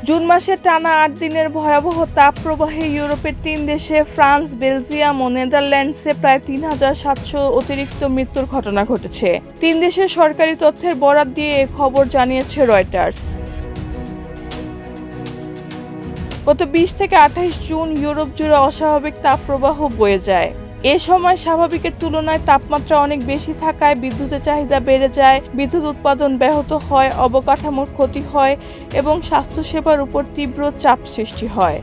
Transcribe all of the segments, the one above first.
June মাসে টানা ৮ দিনের ভয়াবহ তাপপ্রবাহে ইউরোপের ৩ দেশে ফ্রান্স, বেলজিয়াম ও নেদারল্যান্ডসে প্রায় ৩,৭০০ অতিরিক্ত মৃত্যুর ঘটনা ঘটেছে। ৩ দেশের সরকারি তথ্যের বরাত দিয়ে এ খবর জানিয়েছে রয়টার্স। গত ২০ থেকে ২৮ জুন ইউরোপ জুড়ে অস্বাভাবিক তাপপ্রবাহ বয়ে যায়। এ সময় স্বাভাবিকের তুলনায় তাপমাত্রা অনেক বেশি থাকায় বিদ্যুতের চাহিদা বেড়ে যায়, বিদ্যুৎ উৎপাদন ব্যাহত হয়, অবকাঠামোর ক্ষতি হয় এবং স্বাস্থ্যসেবার উপর তীব্র চাপ সৃষ্টি হয়।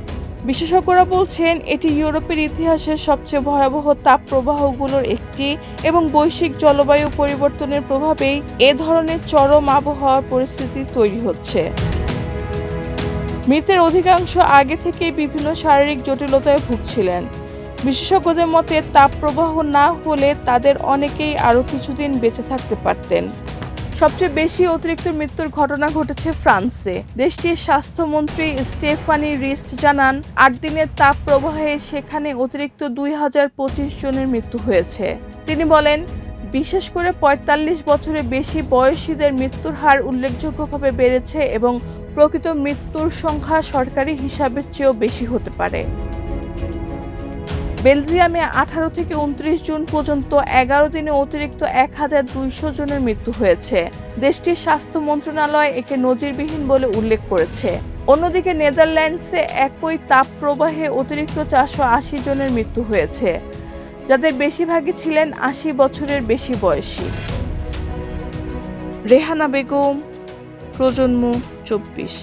বিশেষজ্ঞরা বলছেন এটি ইউরোপের ইতিহাসের সবচেয়ে ভয়াবহ তাপপ্রবাহগুলোর একটি এবং বৈশ্বিক জলবায়ু পরিবর্তনের প্রভাবেই এ ধরনের চরম আবহাওয়ার পরিস্থিতি তৈরি হচ্ছে। মৃতের অধিকাংশ আগে থেকেই বিভিন্ন শারীরিক জটিলতায় ভুগছিলেন। বিশেষজ্ঞদের মতে তাপপ্রবাহ না হলে তাদের অনেকেই আরও কিছুদিন বেঁচে থাকতে পারতেন। সবচেয়ে বেশি অতিরিক্ত মৃত্যুর ঘটনা ঘটেছে ফ্রান্সে। দেশটির স্বাস্থ্যমন্ত্রী স্টেফানি রিস্ট জানান, ৮ দিনের তাপপ্রবাহে সেখানে অতিরিক্ত ২,০২৫ জনের মৃত্যু হয়েছে। তিনি বলেন, বিশেষ করে ৪৫ বছরের বেশি বয়সীদের মৃত্যুর হার উল্লেখযোগ্যভাবে বেড়েছে এবং প্রকৃত মৃত্যুর সংখ্যা সরকারি হিসাবের চেয়েও বেশি হতে পারে। বেলজিয়ামে ১৮ থেকে ২৯ জুন পর্যন্ত ১১ দিনে অতিরিক্ত ১,২০০ জনের মৃত্যু হয়েছে। দেশটির স্বাস্থ্য মন্ত্রণালয় একে নজিরবিহীন বলে উল্লেখ করেছে। অন্যদিকে নেদারল্যান্ডসে একই তাপপ্রবাহে অতিরিক্ত ৪৮০ জনের মৃত্যু হয়েছে, যাদের বেশিরভাগই ছিলেন ৮০ বছরের বেশি বয়সী। রেহানা বেগম, প্রজন্ম ২৪।